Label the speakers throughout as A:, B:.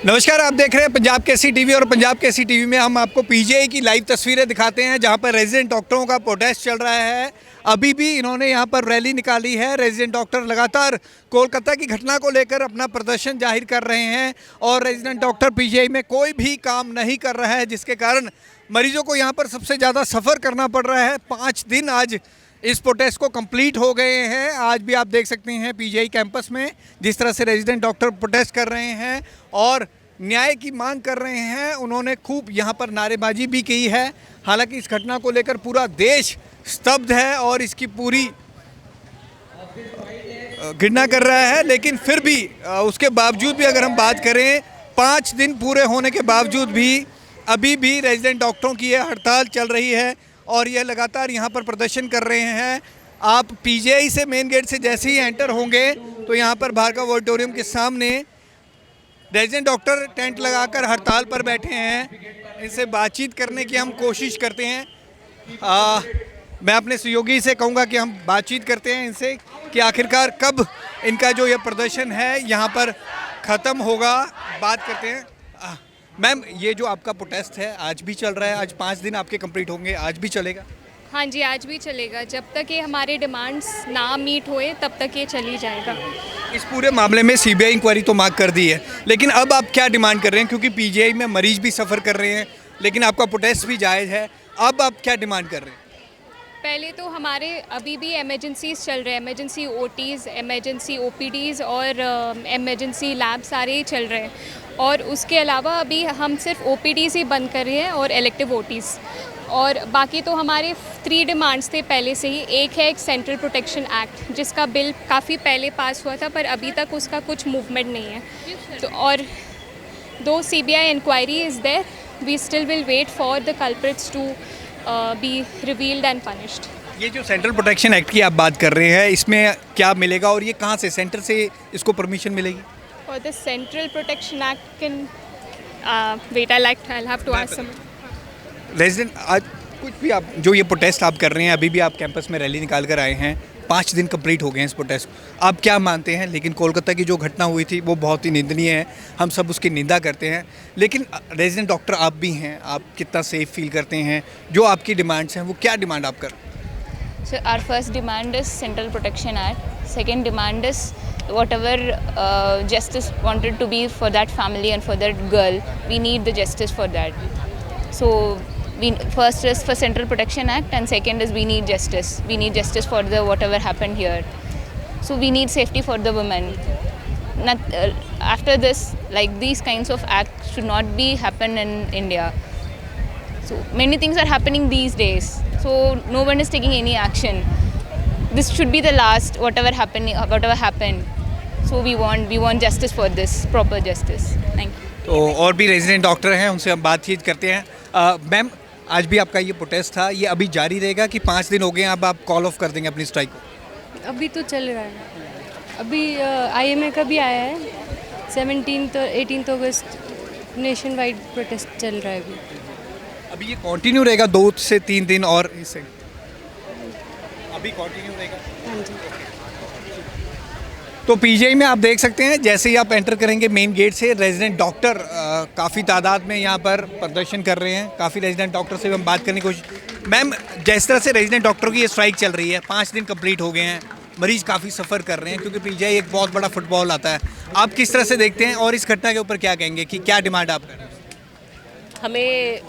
A: नमस्कार, आप देख रहे हैं पंजाब केसरी टीवी और पंजाब केसरी टीवी में हम आपको पीजीआई की लाइव तस्वीरें दिखाते हैं जहां पर रेजिडेंट डॉक्टरों का प्रोटेस्ट चल रहा है। अभी भी इन्होंने यहां पर रैली निकाली है। रेजिडेंट डॉक्टर लगातार कोलकाता की घटना को लेकर अपना प्रदर्शन जाहिर कर रहे हैं और रेजिडेंट डॉक्टर पीजीआई में कोई भी काम नहीं कर रहा है, जिसके कारण मरीजों को यहाँ पर सबसे ज़्यादा सफ़र करना पड़ रहा है। 5 दिन आज इस प्रोटेस्ट को कंप्लीट हो गए हैं। आज भी आप देख सकते हैं पीजीआई कैंपस में जिस तरह से रेजिडेंट डॉक्टर प्रोटेस्ट कर रहे हैं और न्याय की मांग कर रहे हैं। उन्होंने खूब यहाँ पर नारेबाजी भी की है। हालांकि इस घटना को लेकर पूरा देश स्तब्ध है और इसकी पूरी घृणा कर रहा है, लेकिन फिर भी उसके बावजूद भी अगर हम बात करें 5 दिन पूरे होने के बावजूद भी अभी भी रेजिडेंट डॉक्टरों की यह हड़ताल चल रही है और यह लगातार यहाँ पर प्रदर्शन कर रहे हैं। आप पीजीआई से मेन गेट से जैसे ही एंटर होंगे तो यहाँ पर भार्गव ऑडिटोरियम के सामने रेजिडेंट डॉक्टर टेंट लगाकर हड़ताल पर बैठे हैं। इनसे बातचीत करने की हम कोशिश करते हैं। मैं अपने सहयोगी से कहूँगा कि हम बातचीत करते हैं इनसे कि आखिरकार कब इनका जो ये प्रदर्शन है यहाँ पर ख़त्म होगा। बात करते हैं। मैम, ये जो आपका प्रोटेस्ट है आज भी चल रहा है, आज 5 दिन आपके कंप्लीट होंगे, आज भी चलेगा?
B: हाँ जी, आज भी चलेगा। जब तक ये हमारे डिमांड्स ना मीट होए तब तक ये चली जाएगा।
A: इस पूरे मामले में सीबीआई इंक्वायरी तो मांग कर दी है, लेकिन अब आप क्या डिमांड कर रहे हैं? क्योंकि पीजीआई में मरीज भी सफ़र कर रहे हैं, लेकिन आपका प्रोटेस्ट भी जायज़ है। अब आप क्या डिमांड कर रहे हैं?
B: पहले तो हमारे अभी भी इमरजेंसीज चल रहे हैं, इमरजेंसी ओटीज़, इमरजेंसी ओपीडीज़ और इमरजेंसी लैब सारे ही चल रहे हैं। और उसके अलावा अभी हम सिर्फ ओपीडीज़ ही बंद कर रहे हैं और इलेक्टिव ओटीज़, और बाकी तो हमारे 3 डिमांड्स थे पहले से ही। एक है एक सेंट्रल प्रोटेक्शन एक्ट, जिसका बिल काफ़ी पहले पास हुआ था पर अभी तक उसका कुछ मूवमेंट नहीं है। तो और 2 CBI inquiry is there, we still will wait for the culprits to be revealed and punished.
A: ये जो सेंट्रल प्रोटेक्शन एक्ट की आप बात कर रहे हैं, इसमें क्या मिलेगा और ये कहाँ से, सेंटर से इसको परमिशन मिलेगी?
B: और the central protection act can wait, I have to ask some
A: resident. आज कुछ भी आप जो ये प्रोटेस्ट आप कर रहे हैं, अभी भी आप कैंपस में रैली निकाल कर आए हैं, 5 दिन कंप्लीट हो गए हैं इस प्रोटेस्ट, आप क्या मानते हैं? लेकिन कोलकाता की जो घटना हुई थी वो बहुत ही निंदनीय है, हम सब उसकी निंदा करते हैं, लेकिन रेजिडेंट डॉक्टर आप भी हैं, आप कितना सेफ फील करते हैं? जो आपकी डिमांड्स हैं वो क्या डिमांड आप कर?
C: So our first demand is Central Protection Act. Second demand is whatever justice wanted to be for that family and for that girl, we need the justice for that. So first is for Central Protection Act and second is we need justice. We need justice for the whatever happened here. So we need safety for the women. After this, like these kinds of acts should not be happen in India. So many things are happening these days. So no one is taking any action. This should be the last. Whatever happened. So we want justice for this, proper justice. Thank you.
A: तो और भी resident doctor हैं, उनसे हम बातचीत करते हैं। Ma'am, आज भी आपका ये प्रोटेस्ट था, ये अभी जारी रहेगा कि 5 दिन हो गए अब आप कॉल ऑफ कर देंगे अपनी स्ट्राइक को?
D: अभी तो चल रहा है। अभी IMA का भी आया है, 17 और 18 अगस्त नेशन वाइड प्रोटेस्ट चल रहा है
A: अभी ये कंटिन्यू रहेगा 2 से 3 दिन और इससे अभी कंटिन्यू रहेगा?
D: हाँ जी।
A: तो पीजीआई में आप देख सकते हैं जैसे ही आप एंटर करेंगे मेन गेट से, रेजिडेंट डॉक्टर काफ़ी तादाद में यहाँ पर प्रदर्शन कर रहे हैं। काफ़ी रेजिडेंट डॉक्टर से भी हम बात करने की कोशिश। मैम, जिस तरह से रेजिडेंट डॉक्टरों की ये स्ट्राइक चल रही है, 5 दिन कंप्लीट हो गए हैं, मरीज काफ़ी सफ़र कर रहे हैं क्योंकि पीजीआई एक बहुत बड़ा फुटबॉल आता है, आप किस तरह से देखते हैं और इस घटना के ऊपर क्या कहेंगे कि क्या डिमांड आप कर रहे हैं?
E: हमें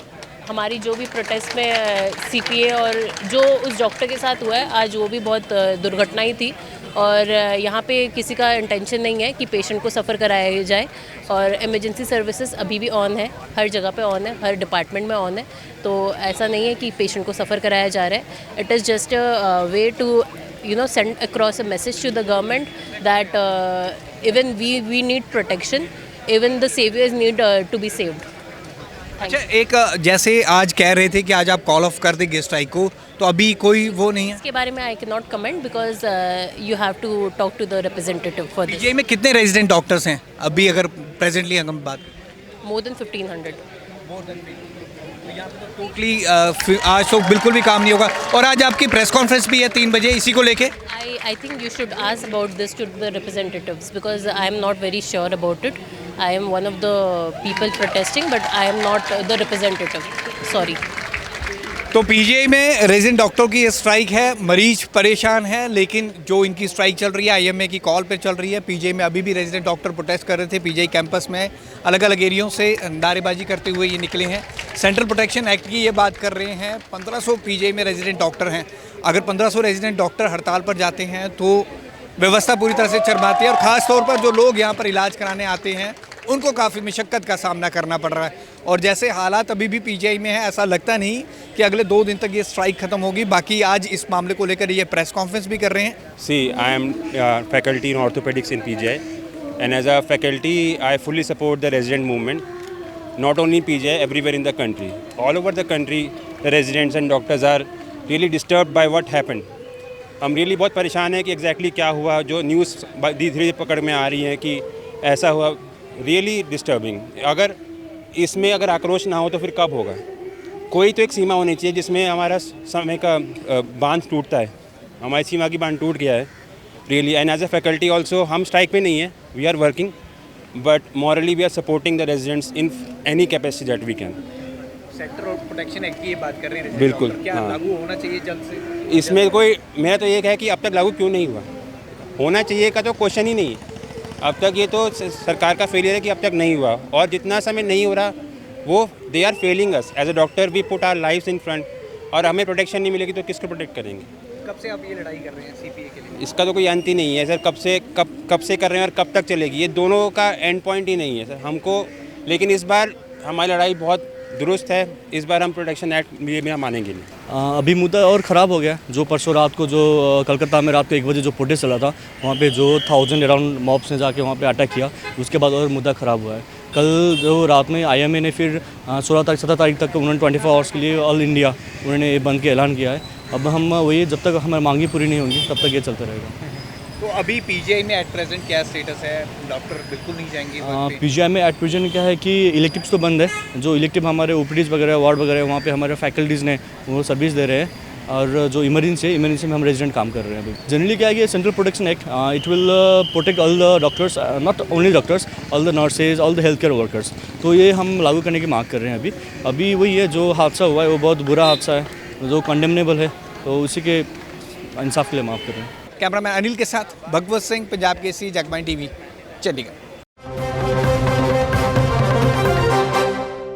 E: हमारी जो भी प्रोटेस्ट में सीपीए और जो उस डॉक्टर के साथ हुआ है आज, वो भी बहुत दुर्घटना ही थी और यहाँ पे किसी का इंटेंशन नहीं है कि पेशेंट को सफ़र कराया जाए। और इमरजेंसी सर्विसेज अभी भी ऑन है, हर जगह पे ऑन है, हर डिपार्टमेंट में ऑन है। तो ऐसा नहीं है कि पेशेंट को सफ़र कराया जा रहा है। It is just a way to send across a message to the government that even we need protection, even the saviors need to be saved.
A: अच्छा, एक जैसे आज कह रहे थे कि आज आप कॉल ऑफ कर देंगे स्ट्राइक को, तो अभी कोई वो नहीं है?
E: इसके बारे में I can not comment because you have to talk to the representative for this.
A: PGI में कितने रेजिडेंट डॉक्टर्स हैं अभी, अगर प्रेजेंटली हम बात
E: मोर देन 1500।
A: टोटली आज तो बिल्कुल भी काम नहीं होगा। और आज आपकी प्रेस कॉन्फ्रेंस भी है 3 बजे इसी को लेके।
E: I think you should ask about this to the representatives because I am not very sure about it. I am one of the people protesting, but I am not the representative. Sorry.
A: तो PGI में resident डॉक्टरों की strike है, मरीज परेशान है, लेकिन जो इनकी स्ट्राइक चल रही है आईएमए की कॉल पे चल रही है। पीजीआई में अभी भी रेजिडेंट डॉक्टर प्रोटेस्ट कर रहे थे। पीजीआई कैंपस में अलग अलग एरियो से नारेबाजी करते हुए ये निकले हैं। सेंट्रल प्रोटेक्शन एक्ट की ये बात कर रहे हैं। 1500 पीजीआई में रेजिडेंट डॉक्टर हैं। अगर 1500 रेजिडेंट डॉक्टर हड़ताल पर जाते हैं तो व्यवस्था पूरी तरह से चरमाती है, और ख़ास तौर पर जो लोग यहाँ पर इलाज कराने आते हैं उनको काफ़ी मशक्क़त का सामना करना पड़ रहा है। और जैसे हालात अभी भी पीजीआई में है, ऐसा लगता नहीं कि अगले 2 दिन तक ये स्ट्राइक खत्म होगी। बाकी आज इस मामले को लेकर ये प्रेस कॉन्फ्रेंस भी कर रहे हैं।
F: See, I am faculty in orthopedics in PGI, and as a faculty, I fully support the resident movement. Not only PGI, everywhere in the country. All over the country, the residents and doctors are really disturbed by what happened. हम really बहुत परेशान हैं कि exactly क्या हुआ। जो news धीरे धीरे पकड़ में आ रही है कि ऐसा हुआ, रियली डिस्टर्बिंग। अगर इसमें अगर आक्रोश ना हो तो फिर कब होगा? कोई तो एक सीमा होनी चाहिए जिसमें हमारा समय का बांध टूटता है। हमारी सीमा की बांध टूट गया है really. And as a faculty also हम स्ट्राइक पे नहीं है, we are working, but morally we are supporting the residents in any capacity that we can.
A: Sector protection act की ये बात कर रहे हैं
F: बिल्कुल,
A: क्या
F: हाँ।
A: लागू होना चाहिए जल्द से?
F: इसमें कोई, मेरा तो ये है कि अब तक लागू क्यों नहीं हुआ? होना चाहिए का तो क्वेश्चन ही नहीं है। अब तक ये तो सरकार का फेलियर है कि अब तक नहीं हुआ, और जितना समय नहीं हो रहा वो they are failing us as a doctor. We put our lives in front, और हमें प्रोटेक्शन नहीं मिलेगी तो किसको प्रोटेक्ट करेंगे?
A: कब से आप ये लड़ाई कर रहे हैं सीपीए के लिए?
F: इसका तो कोई अंत ही नहीं है सर। कब से कर रहे हैं और कब तक चलेगी, ये दोनों का एंड पॉइंट ही नहीं है सर हमको। लेकिन इस बार हमारी लड़ाई बहुत दुरुस्त है। इस बार हम प्रोटेक्शन एक्ट में मानेंगे नहीं।
G: अभी मुद्दा और ख़राब हो गया। जो परसों रात को जो कलकत्ता में रात को 1 बजे जो प्रोटेस्ट चला था, वहाँ पे जो 1000 अराउंड मॉब्स ने जाके वहाँ पे अटैक किया, उसके बाद और मुद्दा ख़राब हुआ है। कल जो रात में आईएमए ने फिर 16 तारीख 17 तारीख तक उन्होंने 24 आवर्स के लिए ऑल इंडिया उन्होंने ये बंद के ऐलान किया है। अब हम वही, जब तक हमारी मांगी पूरी नहीं होंगी तब तक ये चलता रहेगा।
A: तो अभी पीजीआई में एट प्रेजेंट क्या स्टेटस है? डॉक्टर बिल्कुल नहीं जाएंगे वर्क पे?
G: पीजीआई में एट प्रेजेंट क्या है कि इलेक्टिव्स तो बंद है। जो इलेक्टिव हमारे ओपीडीज़ वगैरह वार्ड वगैरह वहाँ पे हमारे फैकल्टीज़ ने वो सर्विस दे रहे हैं, और जो इमरजेंसी में हम रेजिडेंट काम कर रहे हैं अभी। जनरली क्या है कि central protection act it will protect all the doctors, not only doctors, all the nurses, all the health care workers. तो ये हम लागू करने की मांग कर रहे हैं अभी वही है। जो हादसा हुआ है वो बहुत बुरा हादसा है, जो कंडेमनेबल है, तो उसी के इंसाफ के लिए माफ़ कर रहे हैं।
A: कैमरामैन अनिल के साथ भगवत सिंह, पंजाब केसरी, जगबानी टीवी, चंडीगढ़।